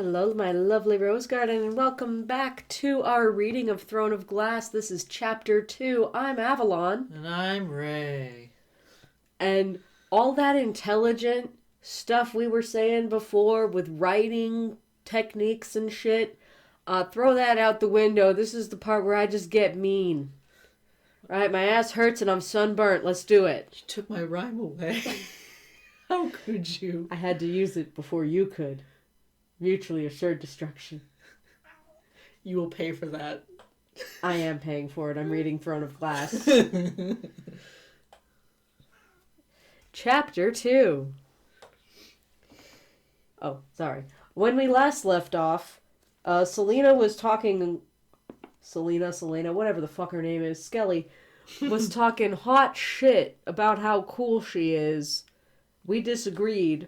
Hello, my lovely Rose Garden, and welcome back to our reading of Throne of Glass. This is Chapter 2. I'm Avalon. And I'm Ray. And all that intelligent stuff we were saying before with writing techniques and shit, throw that out the window. This is the part where I just get mean. Right, my ass hurts and I'm sunburnt. Let's do it. You took my rhyme away. How could you? I had to use it before you could. Mutually assured destruction. You will pay for that. I am paying for it. I'm reading Throne of Glass. Chapter 2. Oh, sorry. When we last left off, Selena was talking... Selena, whatever the fuck her name is, Skelly, was talking hot shit about how cool she is. We disagreed.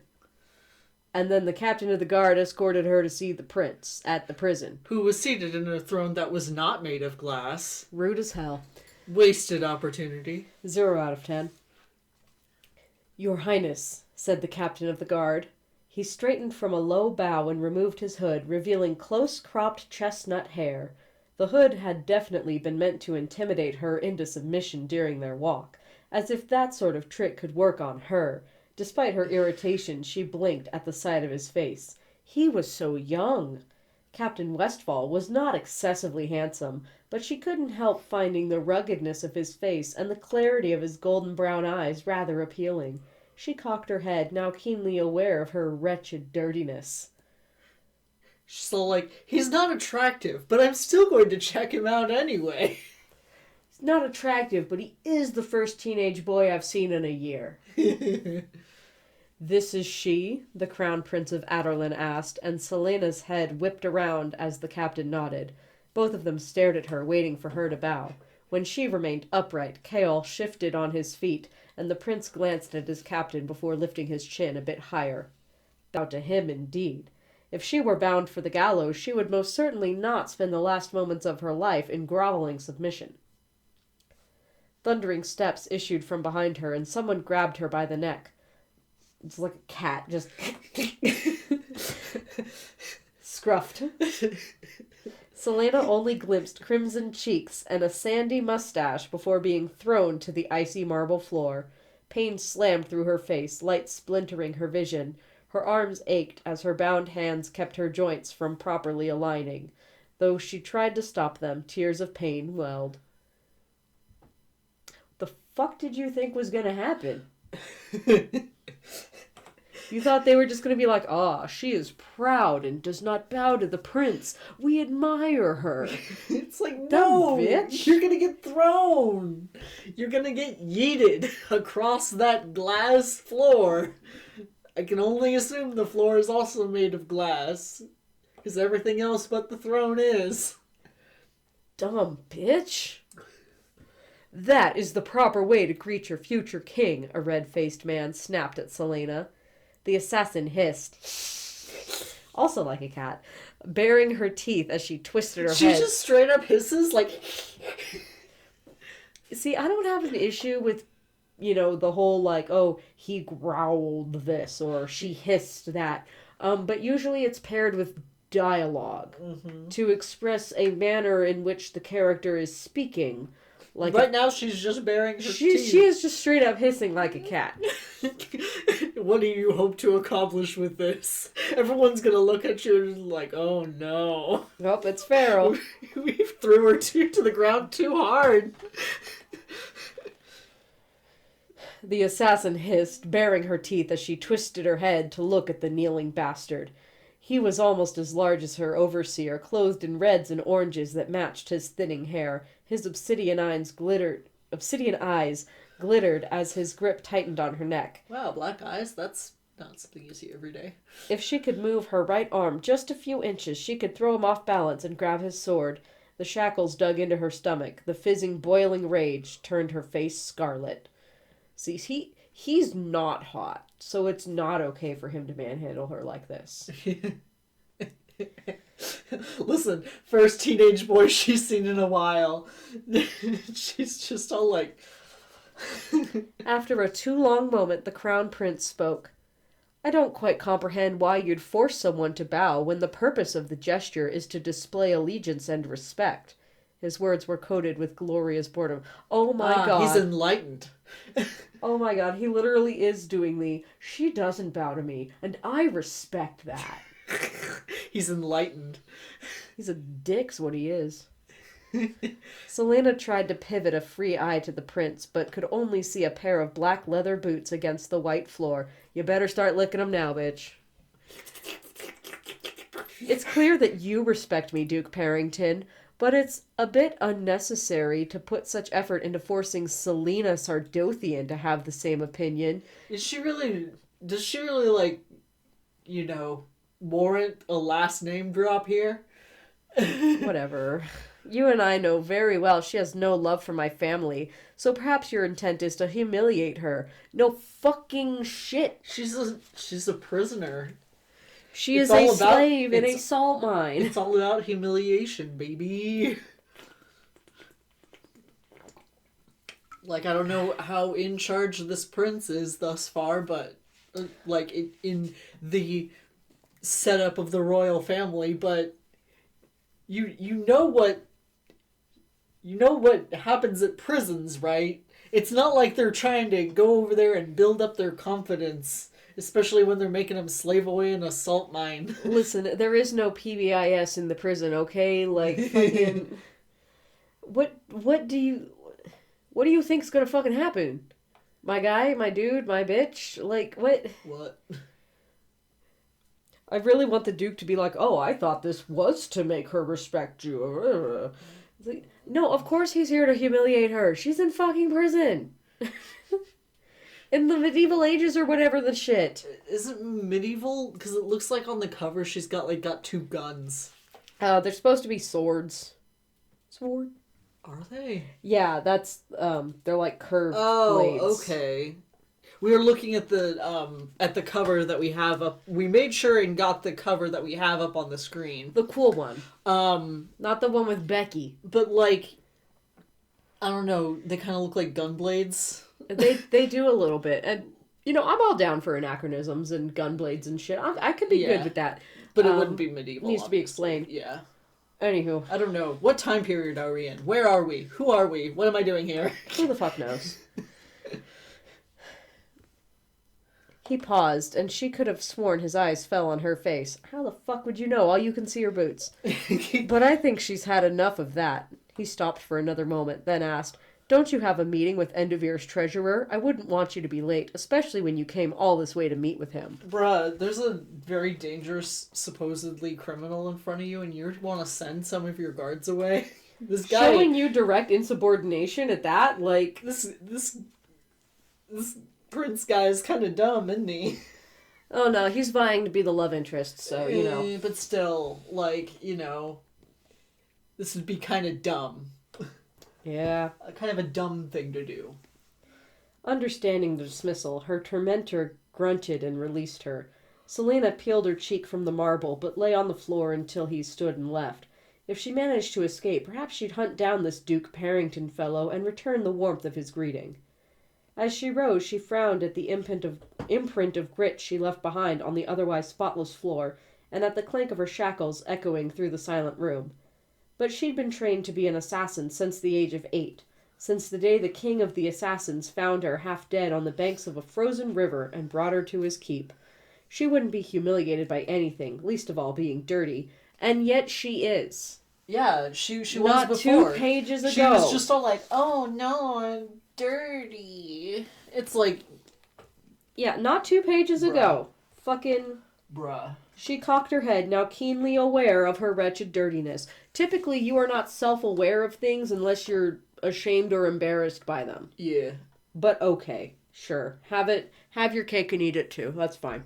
And then the captain of the guard escorted her to see the prince at the prison. Who was seated in a throne that was not made of glass. Rude as hell. Wasted opportunity. 0 out of 10. Your Highness, said the captain of the guard. He straightened from a low bow and removed his hood, revealing close-cropped chestnut hair. The hood had definitely been meant to intimidate her into submission during their walk, as if that sort of trick could work on her. Despite her irritation, she blinked at the sight of his face. He was so young. Captain Westfall was not excessively handsome, but she couldn't help finding the ruggedness of his face and the clarity of his golden brown eyes rather appealing. She cocked her head, now keenly aware of her wretched dirtiness. So, he's not attractive, but I'm still going to check him out anyway. He's not attractive, but he is the first teenage boy I've seen in a year. This is she? The Crown Prince of Adderlin asked, and Selena's head whipped around as the captain nodded. Both of them stared at her, waiting for her to bow. When she remained upright, Kaol shifted on his feet, and the prince glanced at his captain before lifting his chin a bit higher. Bow to him, indeed. If she were bound for the gallows, she would most certainly not spend the last moments of her life in groveling submission. Thundering steps issued from behind her, and someone grabbed her by the neck. It's like a cat, just scruffed. Selena only glimpsed crimson cheeks and a sandy mustache before being thrown to the icy marble floor. Pain slammed through her face, light splintering her vision. Her arms ached as her bound hands kept her joints from properly aligning. Though she tried to stop them, tears of pain welled. The fuck did you think was gonna happen? You thought they were just going to be like, she is proud and does not bow to the prince. We admire her. It's like, Dumb no, bitch. You're going to get thrown. You're going to get yeeted across that glass floor. I can only assume the floor is also made of glass, because everything else but the throne is. Dumb bitch. That is the proper way to greet your future king, a red-faced man snapped at Selena. The assassin hissed, also like a cat, baring her teeth as she twisted her She head. just straight up hisses, See, I don't have an issue with, the whole, he growled this, or she hissed that. But usually it's paired with dialogue to express a manner in which the character is speaking. Right now she's just baring her teeth. She is just straight up hissing like a cat. What do you hope to accomplish with this? Everyone's gonna look at you and like, oh no. Nope, it's feral. We threw her to the ground too hard. The assassin hissed, baring her teeth as she twisted her head to look at the kneeling bastard. He was almost as large as her overseer, clothed in reds and oranges that matched his thinning hair. His obsidian eyes glittered as his grip tightened on her neck. Wow, black eyes? That's not something you see every day. If she could move her right arm just a few inches, she could throw him off balance and grab his sword. The shackles dug into her stomach. The fizzing, boiling rage turned her face scarlet. See, he's not hot, so it's not okay for him to manhandle her like this. Listen, first teenage boy she's seen in a while. She's just all like... After a too long moment, the Crown Prince spoke. I don't quite comprehend why you'd force someone to bow when the purpose of the gesture is to display allegiance and respect. His words were coated with glorious boredom. Oh my god. He's enlightened. Oh my god, he literally is doing she doesn't bow to me, and I respect that. He's enlightened. He's a dick's what he is. Selena tried to pivot a free eye to the prince, but could only see a pair of black leather boots against the white floor. You better start licking them now, bitch. It's clear that you respect me, Duke Perrington, but it's a bit unnecessary to put such effort into forcing Selena Sardothian to have the same opinion. Does she really, like, warrant a last name drop here? Whatever. You and I know very well she has no love for my family, so perhaps your intent is to humiliate her. No fucking shit. She's a prisoner. She is a slave in a salt mine. It's all about humiliation, baby. Like, I don't know how in charge this prince is thus far, but, like, in the setup of the royal family, but you know what happens at prisons, right? It's not like they're trying to go over there and build up their confidence, especially when they're making them slave away in a salt mine. Listen, there is no PBIS in the prison, okay? Like, fucking... What do you think's gonna fucking happen? My guy? My dude? My bitch? Like, what? What? I really want the Duke to be like, oh, I thought this was to make her respect you. Like, no, of course he's here to humiliate her. She's in fucking prison. In the medieval ages or whatever the shit. Is it medieval? Because it looks like on the cover she's got two guns. They're supposed to be swords. Sword? Are they? Yeah, that's, they're like curved blades. Oh, okay. We were looking at the cover that we have up. We made sure and got the cover that we have up on the screen. The cool one. Not the one with Becky. But, like, I don't know, they kind of look like gun blades. They do a little bit. And, I'm all down for anachronisms and gun blades and shit. I could be good with that. But it wouldn't be medieval. Needs to be explained. Yeah. Anywho. I don't know. What time period are we in? Where are we? Who are we? What am I doing here? Who the fuck knows? He paused, and she could have sworn his eyes fell on her face. How the fuck would you know? All you can see are boots. But I think she's had enough of that. He stopped for another moment, then asked, don't you have a meeting with Endovir's treasurer? I wouldn't want you to be late, especially when you came all this way to meet with him. Bruh, there's a very dangerous, supposedly criminal in front of you, and you want to send some of your guards away? This guy... Showing you direct insubordination at that? Like... This prince guy is kind of dumb, isn't he? Oh no, he's vying to be the love interest, so, But still, like, this would be kind of dumb. Yeah. Kind of a dumb thing to do. Understanding the dismissal, her tormentor grunted and released her. Selena peeled her cheek from the marble, but lay on the floor until he stood and left. If she managed to escape, perhaps she'd hunt down this Duke Perrington fellow and return the warmth of his greeting. As she rose, she frowned at the imprint of grit she left behind on the otherwise spotless floor, and at the clank of her shackles echoing through the silent room. But she'd been trained to be an assassin since the age of 8, since the day the king of the assassins found her half dead on the banks of a frozen river and brought her to his keep. She wouldn't be humiliated by anything, least of all being dirty, and yet she is. Yeah, she was not before. 2 pages ago. She was just all like, oh no, I'm dirty. It's like... Yeah, not 2 pages ago. Fucking... Bruh. She cocked her head, now keenly aware of her wretched dirtiness. Typically, you are not self-aware of things unless you're ashamed or embarrassed by them. Yeah. But okay, sure. Have your cake and eat it too. That's fine.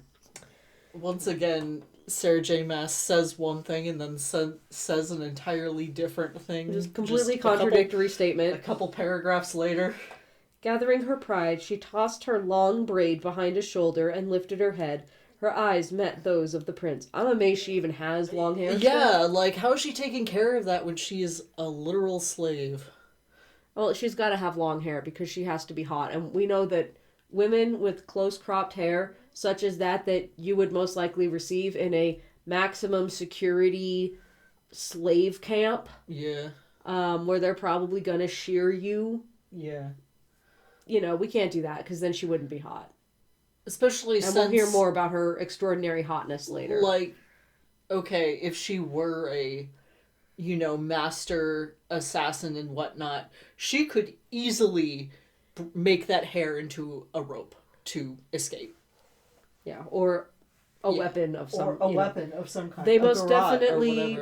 Once again, Sarah J. Maas says one thing and then says an entirely different thing. Just completely contradictory statement. A couple paragraphs later. Gathering her pride, she tossed her long braid behind a shoulder and lifted her head. Her eyes met those of the prince. I'm amazed she even has long hair. Yeah, like, how is she taking care of that when she is a literal slave? Well, she's got to have long hair because she has to be hot. And we know that women with close cropped hair such as that you would most likely receive in a maximum security slave camp. Yeah. Where they're probably gonna shear you. Yeah. You know, we can't do that because then she wouldn't be hot. Especially and we'll hear more about her extraordinary hotness later. Like, okay, if she were a, master assassin and whatnot, she could easily make that hair into a rope to escape. Yeah, or a weapon of some... Or a weapon of some kind. They most definitely...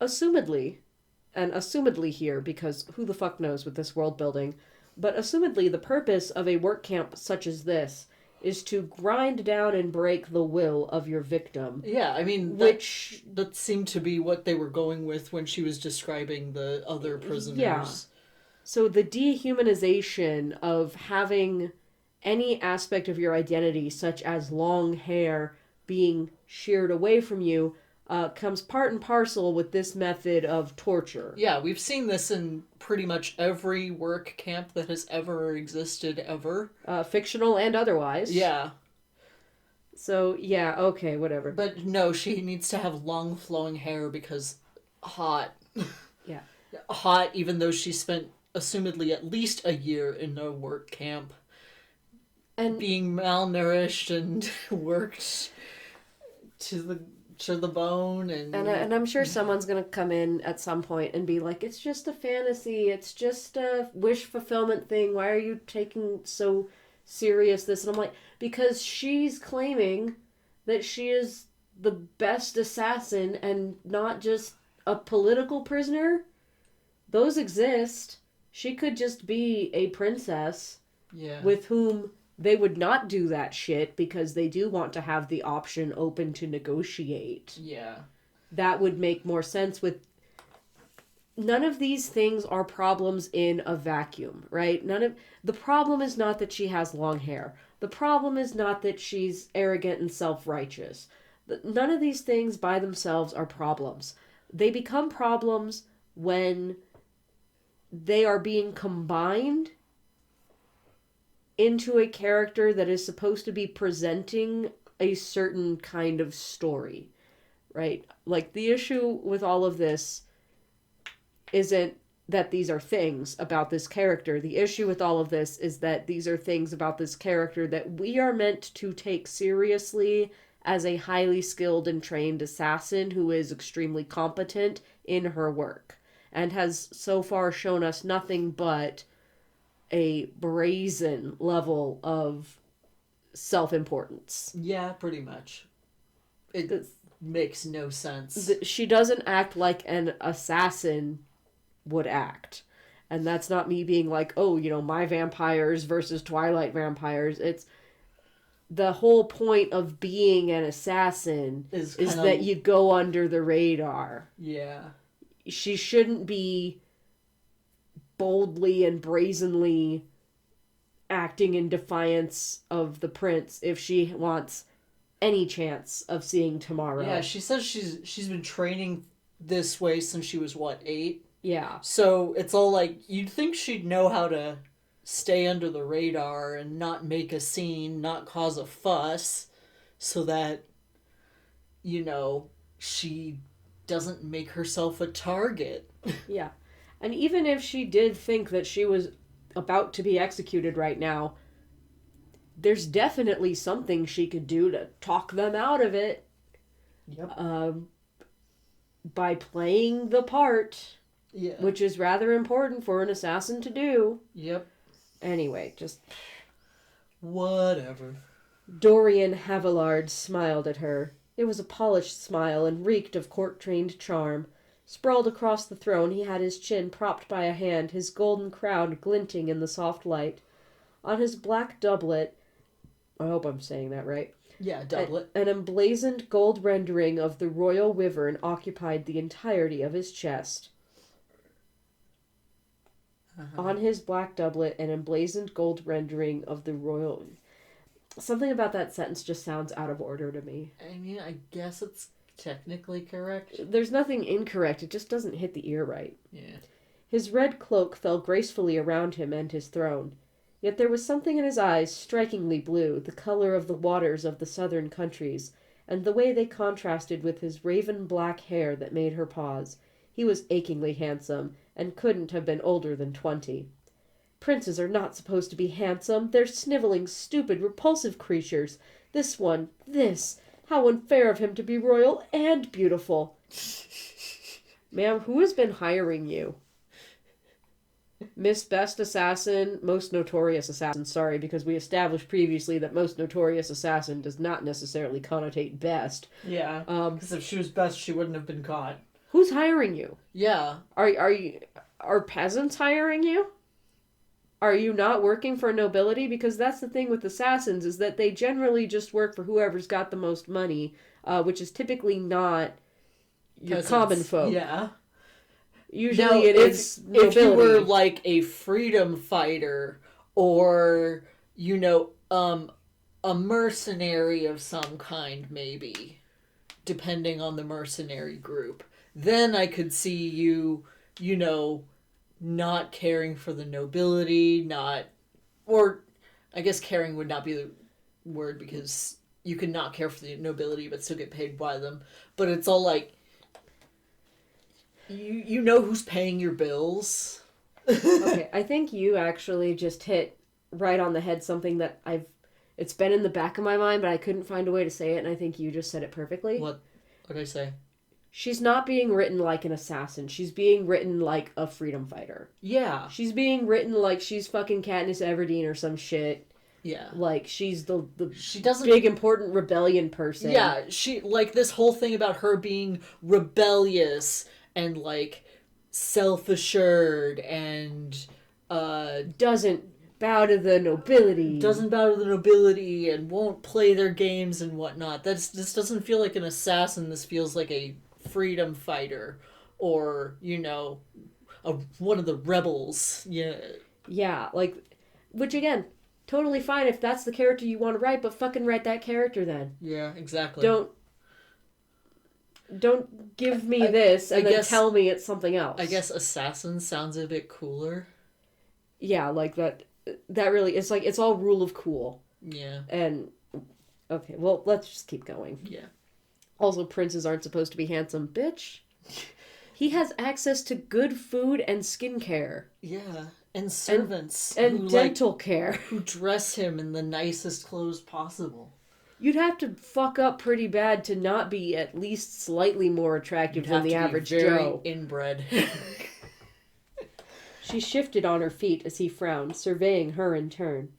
Assumedly here, because who the fuck knows with this world building, but assumedly the purpose of a work camp such as this is to grind down and break the will of your victim. Yeah, I mean, that seemed to be what they were going with when she was describing the other prisoners. Yeah. So the dehumanization of having any aspect of your identity, such as long hair, being sheared away from you, comes part and parcel with this method of torture. Yeah, we've seen this in pretty much every work camp that has ever existed ever. Fictional and otherwise. Yeah. So, yeah, okay, whatever. But no, she needs to have long flowing hair because hot. Yeah. Hot, even though she spent, assumedly, at least a year in a work camp. And being malnourished and worked to the bone and I'm sure someone's gonna come in at some point and be like, it's just a fantasy, it's just a wish fulfillment thing, why are you taking so serious this? And I'm like, because she's claiming that she is the best assassin and not just a political prisoner. Those exist. She could just be a princess with whom they would not do that shit because they do want to have the option open to negotiate. Yeah. That would make more sense with... None of these things are problems in a vacuum, right? The problem is not that she has long hair. The problem is not that she's arrogant and self-righteous. None of these things by themselves are problems. They become problems when they are being combined into a character that is supposed to be presenting a certain kind of story, right? Like, the issue with all of this isn't that these are things about this character. The issue with all of this is that these are things about this character that we are meant to take seriously as a highly skilled and trained assassin who is extremely competent in her work and has so far shown us nothing but a brazen level of self-importance. Yeah, pretty much. It makes no sense. She doesn't act like an assassin would act. And that's not me being like, oh, my vampires versus Twilight vampires. It's the whole point of being an assassin is that you go under the radar. Yeah. She shouldn't be boldly and brazenly acting in defiance of the prince if she wants any chance of seeing tomorrow. Yeah, she says she's been training this way since she was 8? Yeah. So it's all like, you'd think she'd know how to stay under the radar and not make a scene, not cause a fuss, so that, she doesn't make herself a target. Yeah. And even if she did think that she was about to be executed right now, there's definitely something she could do to talk them out of it. Yep. By playing the part. Yeah. Which is rather important for an assassin to do. Yep. Anyway, just... Whatever. Dorian Havillard smiled at her. It was a polished smile and reeked of court-trained charm. Sprawled across the throne, he had his chin propped by a hand, his golden crown glinting in the soft light. On his black doublet, I hope I'm saying that right. Yeah, doublet. An emblazoned gold rendering of the royal wyvern occupied the entirety of his chest. On his black doublet, an emblazoned gold rendering of the royal... Something about that sentence just sounds out of order to me. I mean, I guess it's technically correct. There's nothing incorrect, it just doesn't hit the ear right. Yeah. His red cloak fell gracefully around him and his throne. Yet there was something in his eyes strikingly blue, the color of the waters of the southern countries, and the way they contrasted with his raven-black hair that made her pause. He was achingly handsome, and couldn't have been older than 20. Princes are not supposed to be handsome. They're sniveling, stupid, repulsive creatures. This. How unfair of him to be royal and beautiful. Ma'am, who has been hiring you? Miss Best Assassin, Most Notorious Assassin. Sorry, because we established previously that Most Notorious Assassin does not necessarily connotate best. Yeah, because if she was best, she wouldn't have been caught. Who's hiring you? Yeah. Are peasants hiring you? Are you not working for nobility? Because that's the thing with assassins, is that they generally just work for whoever's got the most money, which is typically not your common folk. Yeah. Usually it's nobility. If you were like a freedom fighter or, a mercenary of some kind, maybe, depending on the mercenary group, then I could see you, not caring for the nobility, or I guess caring would not be the word, because you could not care for the nobility but still get paid by them. But it's all like, you know who's paying your bills. Okay, I think you actually just hit right on the head something that it's been in the back of my mind, but I couldn't find a way to say it, and I think you just said it perfectly. What did I say? She's not being written like an assassin. She's being written like a freedom fighter. Yeah. She's being written like she's fucking Katniss Everdeen or some shit. Yeah. Like, she's the she doesn't, big, important rebellion person. Yeah, this whole thing about her being rebellious and, self-assured and, doesn't bow to the nobility. And won't play their games and whatnot. This doesn't feel like an assassin. This feels like a freedom fighter or, one of the rebels. Yeah. Yeah, which again, totally fine if that's the character you want to write, but fucking write that character then. Yeah, exactly. Don't give me this and then tell me it's something else. I guess assassin sounds a bit cooler. Yeah, that really, it's all rule of cool. Yeah. And, okay, well, let's just keep going. Yeah. Also, princes aren't supposed to be handsome, bitch. He has access to good food and skincare. Yeah, and servants. And dental care. Who dress him in the nicest clothes possible. You'd have to fuck up pretty bad to not be at least slightly more attractive than the average Joe. Inbred. She shifted on her feet as he frowned, surveying her in turn.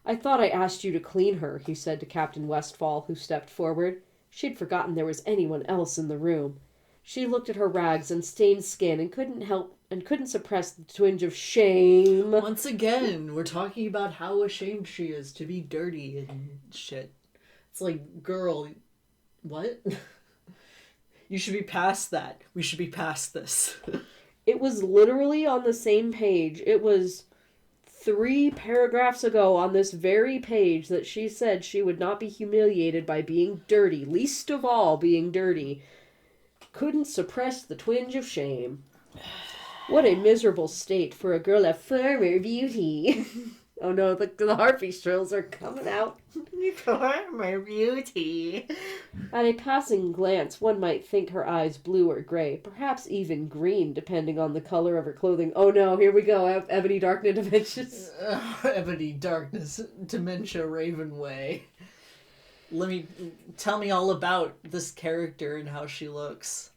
I thought I asked you to clean her, he said to Captain Westfall, who stepped forward. She'd forgotten there was anyone else in the room. She looked at her rags and stained skin and couldn't suppress the twinge of shame. Once again, we're talking about how ashamed she is to be dirty and shit. It's like, girl, what? You should be past that. We should be past this. It was literally on the same page. It was 3 paragraphs ago on this very page that she said she would not be humiliated by being dirty, least of all being dirty. Couldn't suppress the twinge of shame. What a miserable state for a girl of former beauty. Oh no, the Harpy Shrills are coming out. Former beauty. At a passing glance, one might think her eyes blue or gray, perhaps even green, depending on the color of her clothing. Oh no, here we go, Ebony Darkness Dementias. Ebony Darkness Dementia Ravenway. Tell me all about this character and how she looks.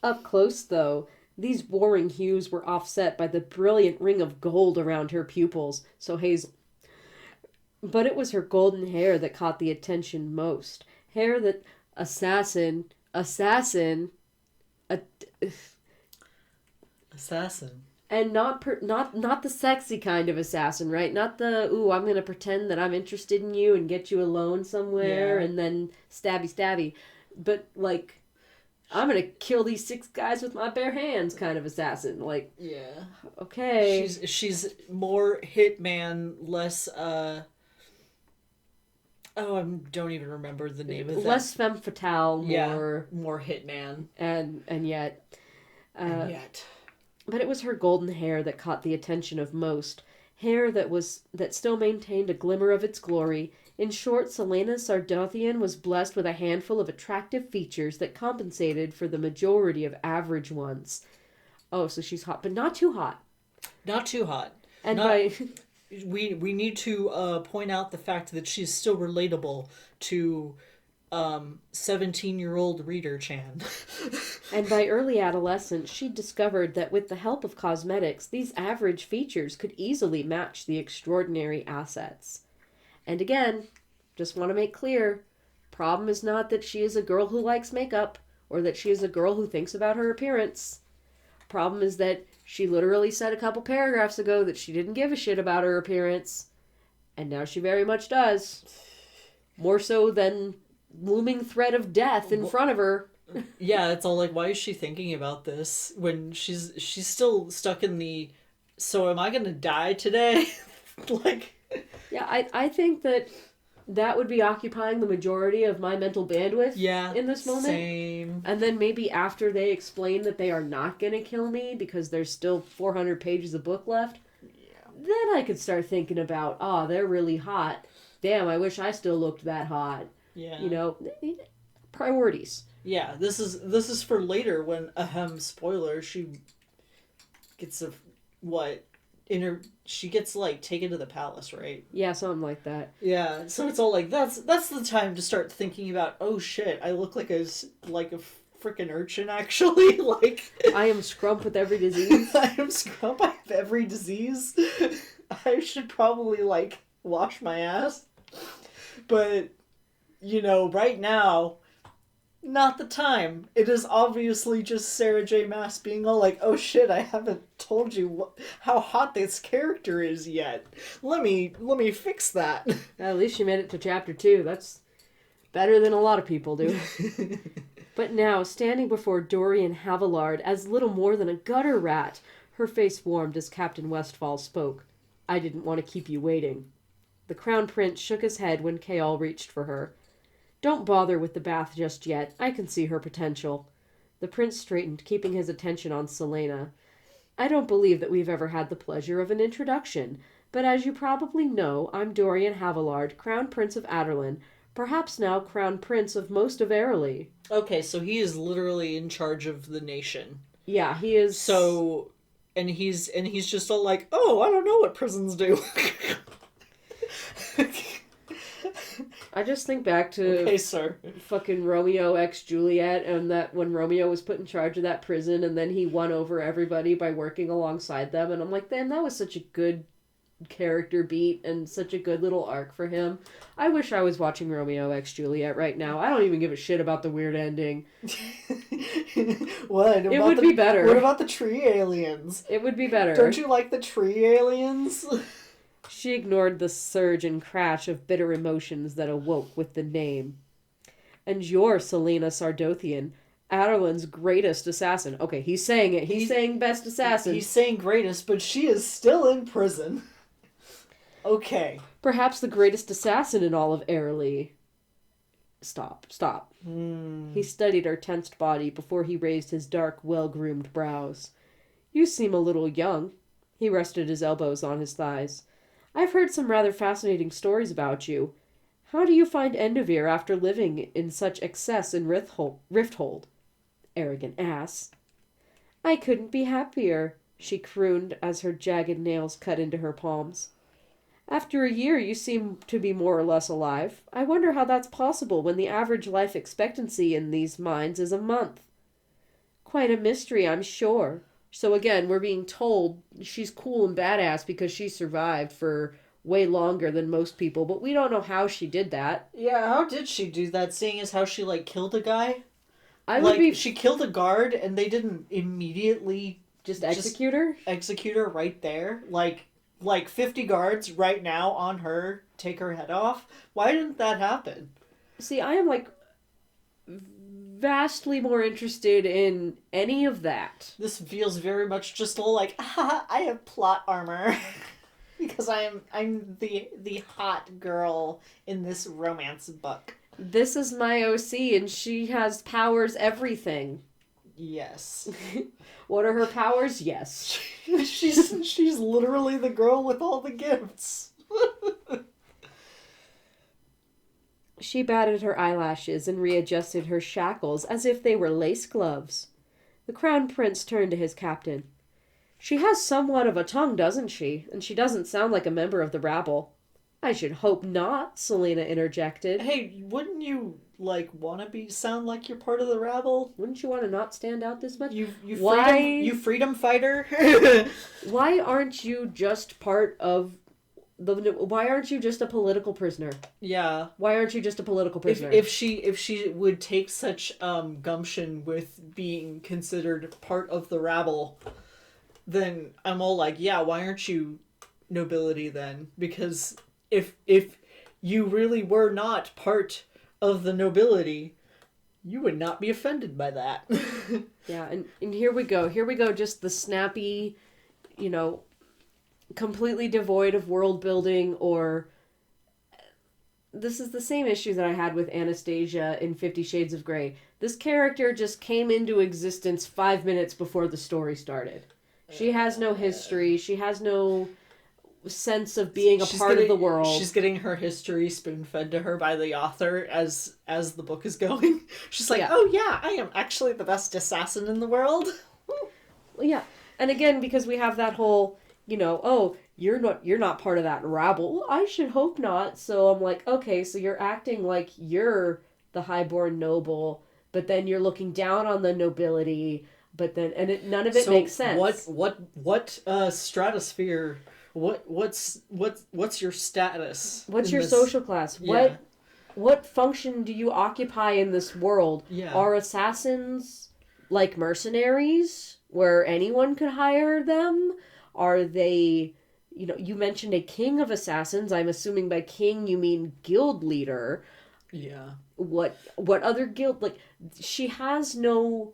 Up close, though, these warring hues were offset by the brilliant ring of gold around her pupils, so hazel. But it was her golden hair that caught the attention most. Hair that assassin. And not the sexy kind of assassin, right? Not the, ooh, I'm going to pretend that I'm interested in you and get you alone somewhere and then stabby. But, I'm going to kill these 6 guys with my bare hands kind of assassin. Yeah. Okay. She's more hitman, less, I don't even remember the name of that. Less femme fatale, more hitman. And yet. But it was her golden hair that caught the attention of most. hair that still maintained a glimmer of its glory. In short, Selena Sardothian was blessed with a handful of attractive features that compensated for the majority of average ones. Oh, so she's hot, but not too hot. Not too hot. And Not, by we need to point out the fact that she's still relatable to 17-year-old reader Chan. and by early adolescence, she discovered that with the help of cosmetics, these average features could easily match the extraordinary assets. And again, just want to make clear, problem is not that she is a girl who likes makeup or that she is a girl who thinks about her appearance. Problem is that she literally said a couple paragraphs ago that she didn't give a shit about her appearance. And now she very much does. More so than looming threat of death in front of her. Yeah, it's all like, why is she thinking about this when she's still stuck in the, so am I gonna die today? Like... Yeah, I think that would be occupying the majority of my mental bandwidth in this moment. Same. And then maybe after they explain that they are not going to kill me because there's still 400 pages of book left, then I could start thinking about, they're really hot. Damn, I wish I still looked that hot. Yeah. You know, priorities. Yeah, this is for later when, spoiler, she gets she gets like taken to the palace, right? Yeah, something like that. Yeah, so it's all like that's the time to start thinking about, oh shit, I look like a freaking urchin actually. Like, I am scrump with every disease. I am scrump. I have every disease. I should probably like wash my ass. But you know, right now, not the time. It is obviously just Sarah J. Maas being all like, oh shit, I haven't told you how hot this character is yet. Let me fix that. At least she made it to chapter 2. That's better than a lot of people do. But now, standing before Dorian Havillard as little more than a gutter rat, her face warmed as Captain Westfall spoke. I didn't want to keep you waiting. The Crown Prince shook his head when Kaol reached for her. Don't bother with the bath just yet. I can see her potential. The prince straightened, keeping his attention on Selena. I don't believe that we've ever had the pleasure of an introduction, but as you probably know, I'm Dorian Havillard, Crown Prince of Aderlin, perhaps now Crown Prince of most of Aeriel. Okay, so he is literally in charge of the nation. Yeah, he is. So, and he's just all like, oh, I don't know what prisons do. I just think back to okay, sir. Fucking Romeo x Juliet, and that when Romeo was put in charge of that prison and then he won over everybody by working alongside them, and I'm like, damn, that was such a good character beat and such a good little arc for him. I wish I was watching Romeo x Juliet right now. I don't even give a shit about the weird ending. What? It would be better. What about the tree aliens? It would be better. Don't you like the tree aliens? She ignored the surge and crash of bitter emotions that awoke with the name. And you're Selena Sardothian, Aderlin's greatest assassin. Okay, he's saying it. He's saying best assassin. He's saying greatest, but she is still in prison. Okay. Perhaps the greatest assassin in all of Aeriel. Stop. He studied her tensed body before he raised his dark, well-groomed brows. You seem a little young. He rested his elbows on his thighs. I've heard some rather fascinating stories about you. How do you find Enderveer after living in such excess in Rifthold? Arrogant ass. I couldn't be happier, she crooned as her jagged nails cut into her palms. After a year, you seem to be more or less alive. I wonder how that's possible when the average life expectancy in these mines is a month. Quite a mystery, I'm sure. So again, we're being told she's cool and badass because she survived for way longer than most people, but we don't know how she did that. Yeah, how did she do that, seeing as how she, like, killed a guy? She killed a guard and they didn't immediately... Just execute her? Execute her right there? Like 50 guards right now on her, take her head off? Why didn't that happen? See, I am, like, vastly more interested in any of that. This feels very much just like, I have plot armor. Because I'm the hot girl in this romance book. This is my OC and she has powers everything. Yes. What are her powers? Yes. she's literally the girl with all the gifts. She batted her eyelashes and readjusted her shackles as if they were lace gloves. The Crown Prince turned to his captain. She has somewhat of a tongue, doesn't she? And she doesn't sound like a member of the rabble. I should hope not, Selena interjected. Hey, wouldn't you, want to sound like you're part of the rabble? Wouldn't you want to not stand out this much? You freedom fighter? Why aren't you just part of why aren't you just a political prisoner? Yeah. Why aren't you just a political prisoner? If she would take such gumption with being considered part of the rabble, then I'm all like, yeah, why aren't you nobility then? Because if you really were not part of the nobility, you would not be offended by that. Yeah, and here we go, just the snappy, completely devoid of world building, or this is the same issue that I had with Anastasia in 50 Shades of Grey. This character just came into existence 5 minutes before the story started. She has no history, she has no sense of being a part of the world. She's getting her history spoon-fed to her by the author as the book is going. She's like, oh yeah, I am actually the best assassin in the world. Yeah, and again, because we have that whole, oh, you're not part of that rabble. I should hope not. So I'm like, okay, so you're acting like you're the highborn noble, but then you're looking down on the nobility, but then none of it makes sense. What stratosphere? What's your status? What's your social class? Yeah. What function do you occupy in this world? Yeah. Are assassins like mercenaries where anyone could hire them? Are they, you mentioned a king of assassins. I'm assuming by king you mean guild leader. Yeah. What other guild, she has no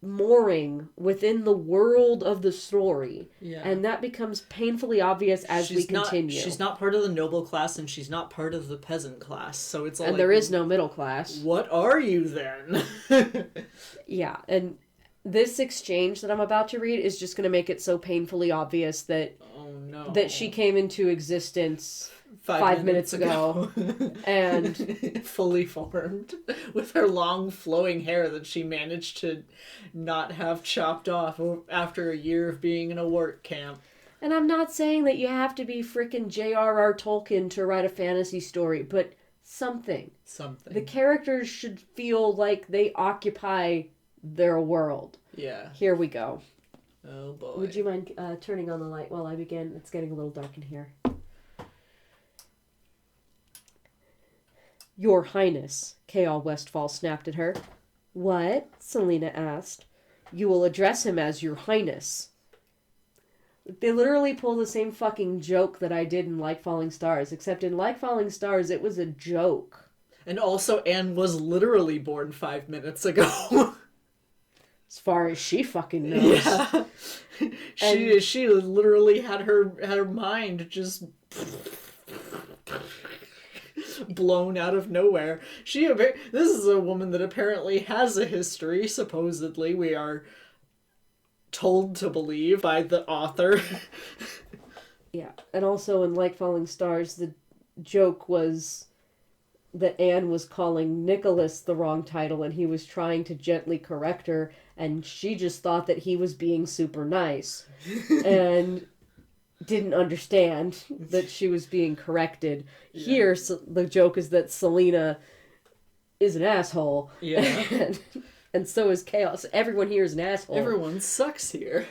mooring within the world of the story. Yeah. And that becomes painfully obvious as we continue. She's not part of the noble class, and she's not part of the peasant class, so it's all and there is no middle class. What are you then? Yeah, and this exchange that I'm about to read is just going to make it so painfully obvious that that she came into existence 5 minutes ago. And fully formed with her long flowing hair that she managed to not have chopped off after a year of being in a work camp. And I'm not saying that you have to be freaking J.R.R. Tolkien to write a fantasy story, but something. The characters should feel like they occupy their world. Yeah. Here we go. Oh boy. Would you mind turning on the light while I begin? It's getting a little dark in here. Your Highness, K.L. Westfall snapped at her. What? Selena asked. You will address him as Your Highness. They literally pull the same fucking joke that I did in Like Falling Stars, except in Like Falling Stars it was a joke. And also Anne was literally born 5 minutes ago. As far as she fucking knows. Yeah. She literally had her mind just blown out of nowhere. This is a woman that apparently has a history, supposedly we are told to believe by the author. Yeah, and also in Like Falling Stars, the joke was that Anne was calling Nicholas the wrong title and he was trying to gently correct her, and she just thought that he was being super nice and didn't understand that she was being corrected. Yeah. Here, the joke is that Selena is an asshole. Yeah. And so is Chaos. Everyone here is an asshole. Everyone sucks here.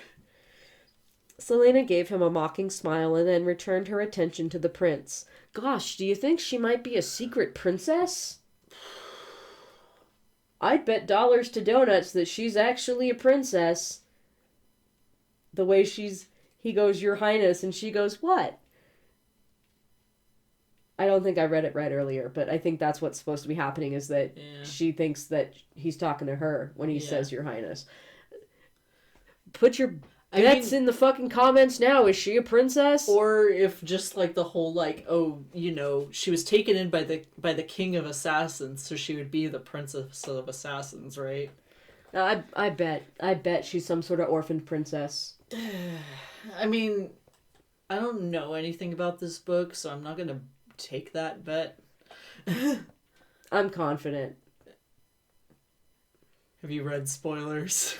Selena gave him a mocking smile and then returned her attention to the prince. Gosh, do you think she might be a secret princess? I'd bet dollars to donuts that she's actually a princess. The way he goes, Your Highness, and she goes, what? I don't think I read it right earlier, but I think that's what's supposed to be happening, is that she thinks that he's talking to her when he says Your Highness. Put your bets in the fucking comments now. Is she a princess? Or if just the whole she was taken in by the king of assassins, so she would be the princess of assassins, right? I bet she's some sort of orphaned princess. I mean, I don't know anything about this book, so I'm not gonna take that bet. I'm confident. Have you read spoilers?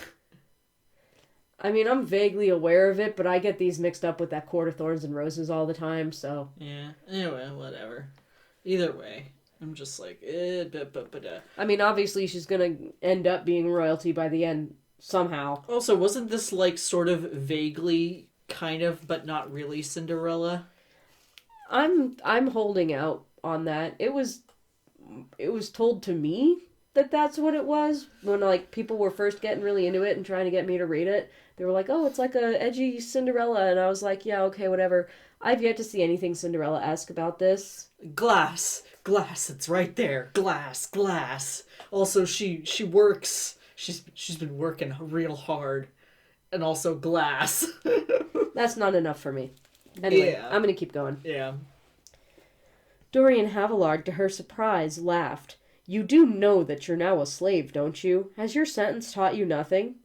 I mean, I'm vaguely aware of it, but I get these mixed up with that Court of Thorns and Roses all the time, so... Yeah, anyway, whatever. Either way, I'm just like, I mean, obviously she's gonna end up being royalty by the end, somehow. Also, wasn't this, like, sort of vaguely, kind of, but not really Cinderella? I'm holding out on that. It was told to me that that's what it was when, like, people were first getting really into it and trying to get me to read it. They were like, oh, it's like a edgy Cinderella, and I was like, yeah, okay, whatever. I've yet to see anything Cinderella-esque about this. Glass, it's right there. Glass. Also, she works. She's been working real hard, and also glass. That's not enough for me. Anyway, Yeah. I'm gonna keep going. Yeah. Dorian Havilard, to her surprise, laughed. You do know that you're now a slave, don't you? Has your sentence taught you nothing?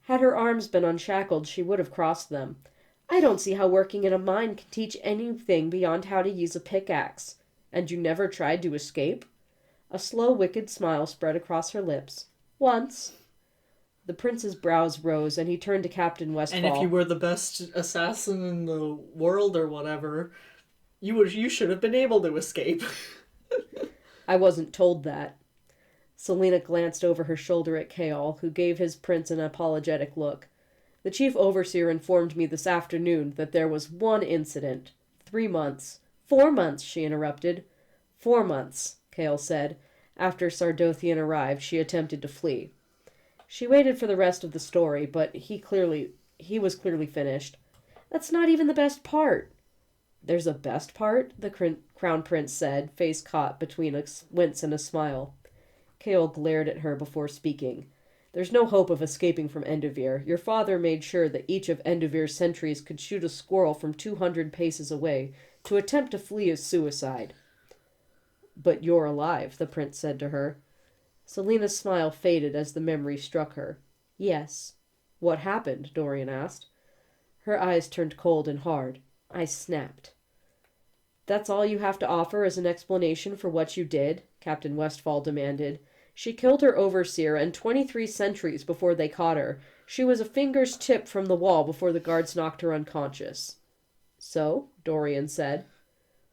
Had her arms been unshackled, she would have crossed them. I don't see how working in a mine can teach anything beyond how to use a pickaxe. And you never tried to escape? A slow, wicked smile spread across her lips. Once. The prince's brows rose, and he turned to Captain Westfall. And if you were the best assassin in the world or whatever, you should have been able to escape. I wasn't told that. Selena glanced over her shoulder at Kaol, who gave his prince an apologetic look. The chief overseer informed me this afternoon that there was one incident. 3 months. 4 months, she interrupted. 4 months, Kaol said. After Sardothian arrived, she attempted to flee. She waited for the rest of the story, but he was clearly finished. That's not even the best part. There's a best part, the crown prince said, face caught between a wince and a smile. Kaol glared at her before speaking. There's no hope of escaping from Endovir. Your father made sure that each of Endovir's sentries could shoot a squirrel from 200 paces away. To attempt to flee is suicide. But you're alive, the prince said to her. Selena's smile faded as the memory struck her. Yes. What happened? Dorian asked. Her eyes turned cold and hard. I snapped. That's all you have to offer as an explanation for what you did? Captain Westfall demanded. She killed her overseer and 23 sentries before they caught her. She was a finger's tip from the wall before the guards knocked her unconscious. So? Dorian said.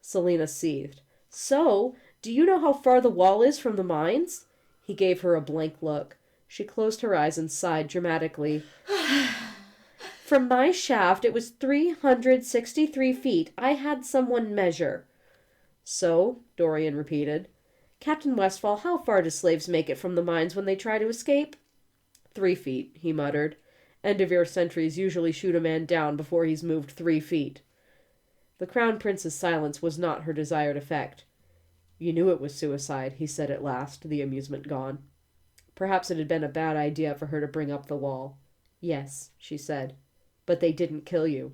Selena seethed. So? Do you know how far the wall is from the mines? He gave her a blank look. She closed her eyes and sighed dramatically. From my shaft, it was 363 feet. I had someone measure. So? Dorian repeated. Captain Westfall, how far do slaves make it from the mines when they try to escape? 3 feet, he muttered. Endovir sentries usually shoot a man down before he's moved 3 feet. The Crown Prince's silence was not her desired effect. You knew it was suicide, he said at last, the amusement gone. Perhaps it had been a bad idea for her to bring up the wall. Yes, she said. But they didn't kill you.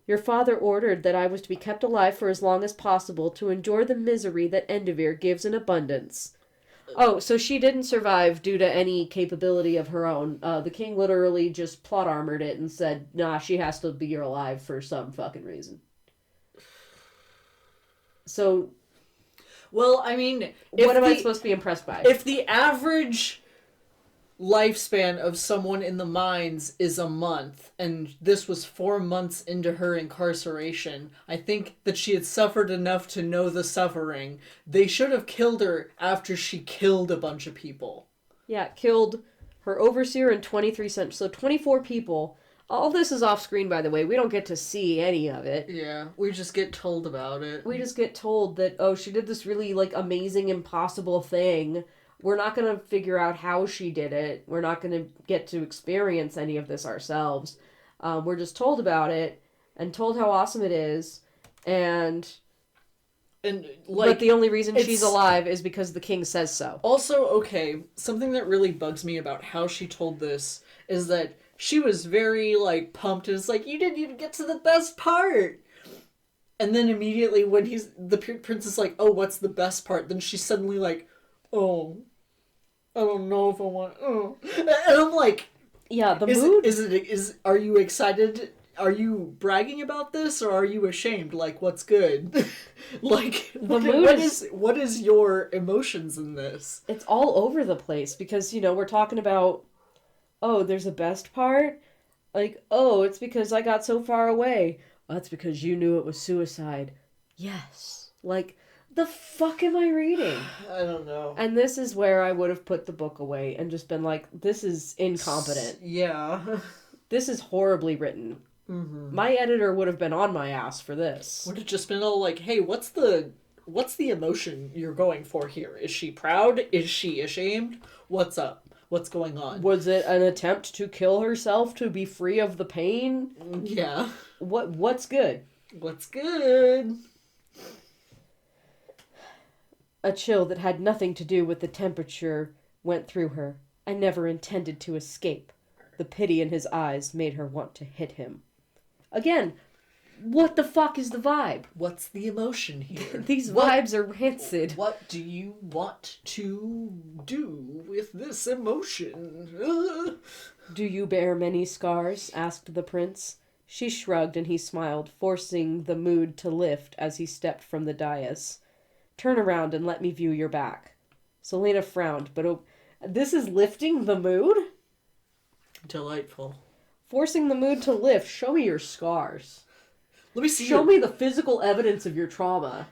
Your father ordered that I was to be kept alive for as long as possible to endure the misery that Endovir gives in abundance. Oh, so she didn't survive due to any capability of her own. The king literally just plot armored it and said, nah, she has to be alive for some fucking reason. So... Well, I mean... What am I supposed to be impressed by? If the average lifespan of someone in the mines is a month, and this was 4 months into her incarceration, I think that she had suffered enough to know the suffering. They should have killed her after she killed a bunch of people. Yeah, killed her overseer and 23 cents. So 24 people. All this is off screen, by the way. We don't get to see any of it. Yeah, we just get told about it. We just get told that, oh, she did this really, like, amazing, impossible thing. We're not going to figure out how she did it. We're not going to get to experience any of this ourselves. We're just told about it and told how awesome it is. And but the only reason she's alive is because the king says so. Also, okay, something that really bugs me about how she told this is that she was very, like, pumped. It's like, you didn't even get to the best part. And then immediately when the prince is like, oh, what's the best part? Then she's suddenly like, oh... I don't know if I want. Oh. And I'm like, Yeah, the mood. Are you excited? Are you bragging about this, or are you ashamed? Like, what's good? Like, what is your emotions in this? It's all over the place because, we're talking about, oh, there's a best part. Like, oh, it's because I got so far away. Oh, that's because you knew it was suicide. Yes. Like, the fuck am I reading? I don't know. And this is where I would have put the book away and just been like, this is incompetent. Yeah. This is horribly written. Mm-hmm. My editor would have been on my ass for this. Would have just been all like, hey, what's the emotion you're going for here? Is she proud? Is she ashamed? What's up? What's going on? Was it an attempt to kill herself to be free of the pain? Yeah. What's good? What's good? A chill that had nothing to do with the temperature went through her. I never intended to escape. The pity in his eyes made her want to hit him. Again, what the fuck is the vibe? What's the emotion here? These vibes are rancid. What do you want to do with this emotion? Do you bear many scars? Asked the prince. She shrugged and he smiled, forcing the mood to lift as he stepped from the dais. Turn around and let me view your back. Selena frowned, but this is lifting the mood? Delightful. Forcing the mood to lift. Show me your scars. Let me see. Show me the physical evidence of your trauma.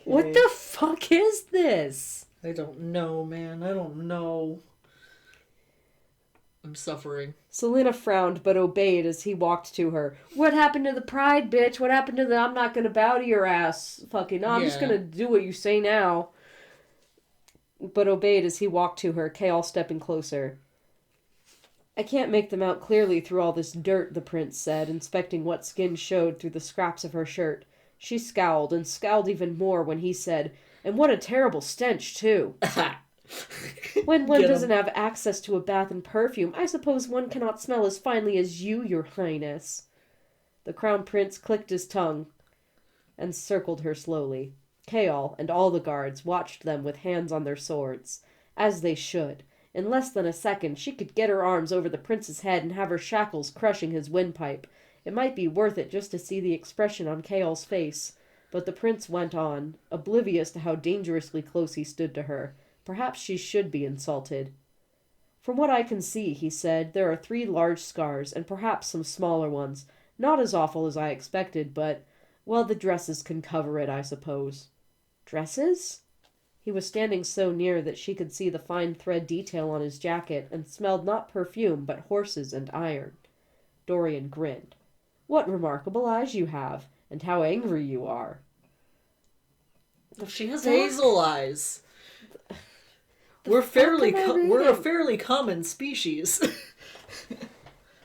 What the fuck is this? I don't know, man. I don't know. I'm suffering. Selena frowned, but obeyed as he walked to her. What happened to the pride, bitch? What happened to the I'm not gonna bow to your ass? Fucking, no, I'm just gonna do what you say now. But obeyed as he walked to her, Kaol stepping closer. I can't make them out clearly through all this dirt, the prince said, inspecting what skin showed through the scraps of her shirt. She scowled, and scowled even more when he said, and what a terrible stench, too. When one doesn't have access to a bath and perfume, I suppose one cannot smell as finely as you, your highness. The crown prince clicked his tongue and circled her slowly. Kaol and all the guards watched them with hands on their swords, as they should. In less than a second, she could get her arms over the prince's head and have her shackles crushing his windpipe. It might be worth it just to see the expression on Kaol's face. But the prince went on, oblivious to how dangerously close he stood to her. Perhaps she should be insulted. From what I can see, he said, there are 3 large scars, and perhaps some smaller ones. Not as awful as I expected, but, well, the dresses can cover it, I suppose. Dresses? He was standing so near that she could see the fine thread detail on his jacket, and smelled not perfume, but horses and iron. Dorian grinned. What remarkable eyes you have, and how angry you are. She has hazel eyes. We're a fairly common species.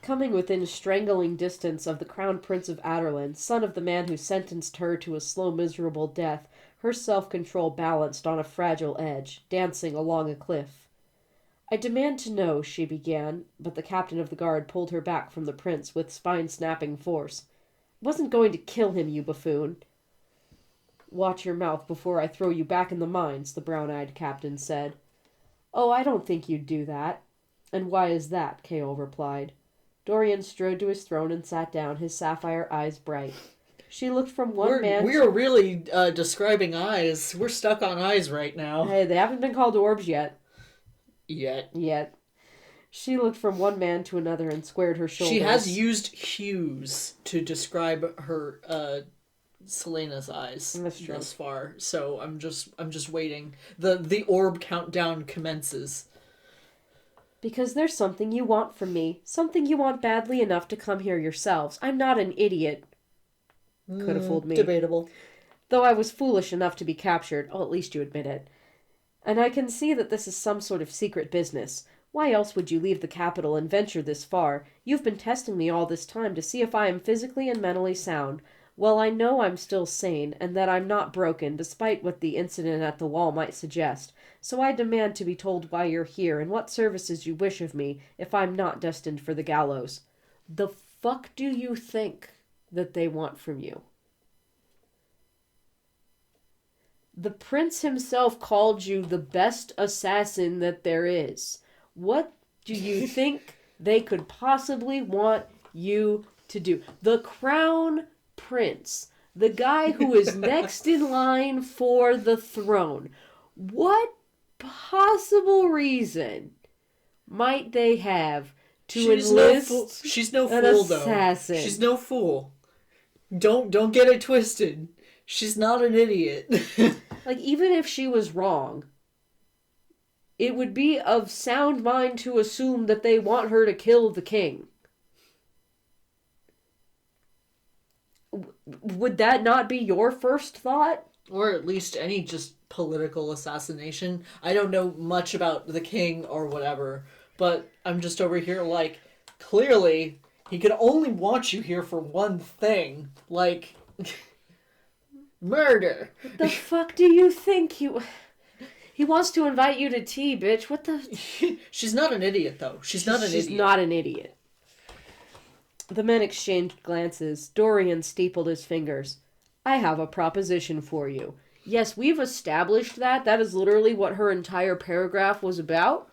Coming within strangling distance of the Crown Prince of Aderlin, son of the man who sentenced her to a slow, miserable death, her self-control balanced on a fragile edge, dancing along a cliff. I demand to know, she began, but the captain of the guard pulled her back from the prince with spine-snapping force. I wasn't going to kill him, you buffoon. Watch your mouth before I throw you back in the mines, the brown-eyed captain said. Oh, I don't think you'd do that. And why is that? Kaol replied. Dorian strode to his throne and sat down, his sapphire eyes bright. She looked from one man... We're really describing eyes. We're stuck on eyes right now. Hey, they haven't been called orbs yet. Yet. She looked from one man to another and squared her shoulders. She has used hues to describe her Selena's eyes thus far. So I'm just waiting. The orb countdown commences. Because there's something you want from me. Something you want badly enough to come here yourselves. I'm not an idiot. Could have fooled me. Debatable. Though I was foolish enough to be captured. Oh, at least you admit it. And I can see that this is some sort of secret business. Why else would you leave the capital and venture this far? You've been testing me all this time to see if I am physically and mentally sound. Well, I know I'm still sane, and that I'm not broken, despite what the incident at the wall might suggest. So I demand to be told why you're here, and what services you wish of me, if I'm not destined for the gallows. The fuck do you think that they want from you? The prince himself called you the best assassin that there is. What do you think they could possibly want you to do? The crown prince, the guy who is next in line for the throne. What possible reason might they have to enlist She's no an fool, assassin? though. She's no fool. Don't get it twisted. She's not an idiot. Like, even if she was wrong, it would be of sound mind to assume that they want her to kill the king. Would that not be your first thought? Or at least any just political assassination. I don't know much about the king or whatever, but I'm just over here like, clearly, he could only want you here for one thing. Like, murder. What the fuck do you think he wants to invite you to tea, bitch? What the... She's not an idiot, though. She's not an idiot. She's not an idiot. The men exchanged glances. Dorian steepled his fingers. I have a proposition for you. Yes, we've established that. That is literally what her entire paragraph was about.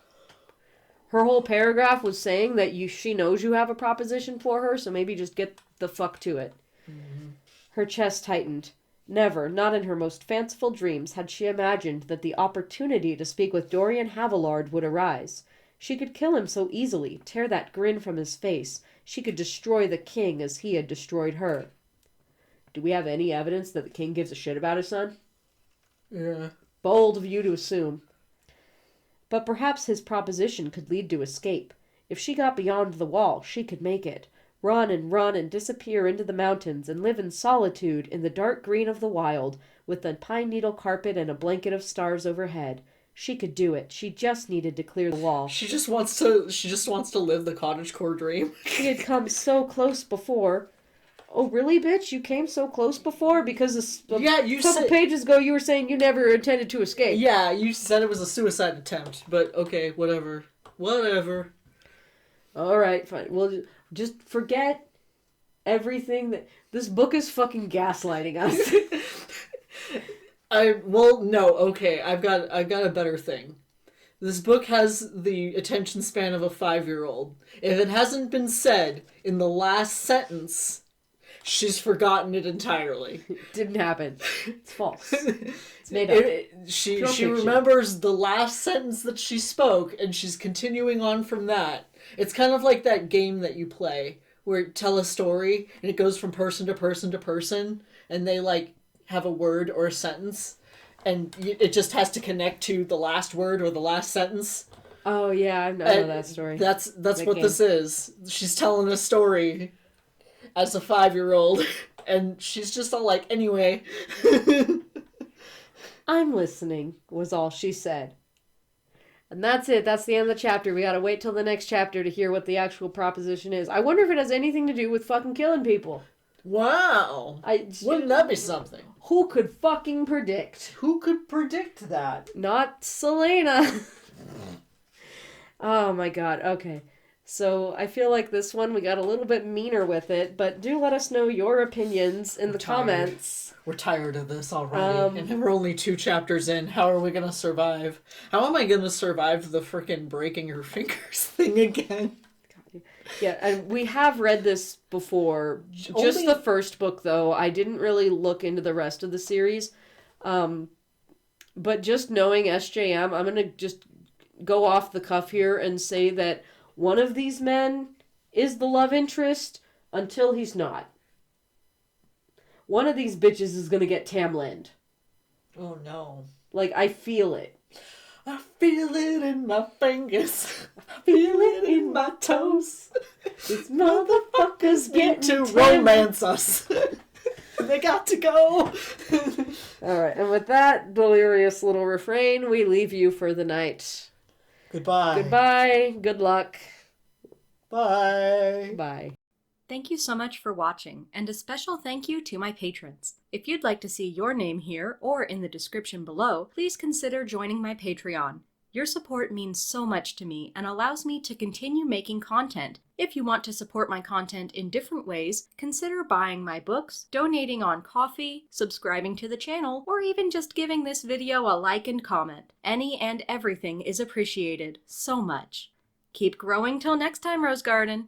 Her whole paragraph was saying that she knows you have a proposition for her, so maybe just get the fuck to it. Mm-hmm. Her chest tightened. Never, not in her most fanciful dreams, had she imagined that the opportunity to speak with Dorian Havillard would arise. She could kill him so easily, tear that grin from his face. She could destroy the king as he had destroyed her. Do we have any evidence that the king gives a shit about his son? Yeah. Bold of you to assume. But perhaps his proposition could lead to escape. If she got beyond the wall, she could make it. Run and disappear into the mountains and live in solitude in the dark green of the wild, with a pine needle carpet and a blanket of stars overhead. She could do it. She just needed to clear the wall. She just wants to live the cottagecore dream. She had come so close before. Oh, really, bitch? You came so close before? Because a couple pages ago you were saying you never intended to escape. Yeah, you said it was a suicide attempt, but okay, whatever. Whatever. Alright, fine. Well, just forget everything that... This book is fucking gaslighting us. Okay, I've got a better thing. This book has the attention span of a 5-year-old. If it hasn't been said in the last sentence, she's forgotten it entirely. It didn't happen. It's false. It's made up. She remembers the last sentence that she spoke, and she's continuing on from that. It's kind of like that game that you play, where you tell a story, and it goes from person to person to person, and they, like, have a word or a sentence, and it just has to connect to the last word or the last sentence. Oh, yeah, I know that story. That's what this is. She's telling a story as a 5-year-old, and she's just all like, anyway. I'm listening, was all she said. And that's it. That's the end of the chapter. We gotta wait till the next chapter to hear what the actual proposition is. I wonder if it has anything to do with fucking killing people. Wow. Wouldn't that be something? Who could fucking predict? Who could predict that? Not Selena. Oh my god. Okay. So I feel like this one we got a little bit meaner with it, but do let us know your opinions in the comments. We're tired of this already, and we're only 2 chapters in. How are we gonna survive? How am I gonna survive the frickin' breaking her fingers thing again? Yeah, and we have read this before. Just the first book, though. I didn't really look into the rest of the series. But just knowing SJM, I'm gonna just go off the cuff here and say that one of these men is the love interest until he's not. One of these bitches is gonna get Tamland. Oh no. Like, I feel it. I feel it in my fingers. I feel it in my toes. These motherfuckers get to romance us. They got to go. Alright, and with that delirious little refrain, we leave you for the night. Goodbye. Goodbye. Good luck. Bye. Bye. Thank you so much for watching, and a special thank you to my patrons. If you'd like to see your name here or in the description below, please consider joining my Patreon. Your support means so much to me and allows me to continue making content. If you want to support my content in different ways, consider buying my books, donating on Ko-fi, subscribing to the channel, or even just giving this video a like and comment. Any and everything is appreciated so much. Keep growing till next time, Rose Garden!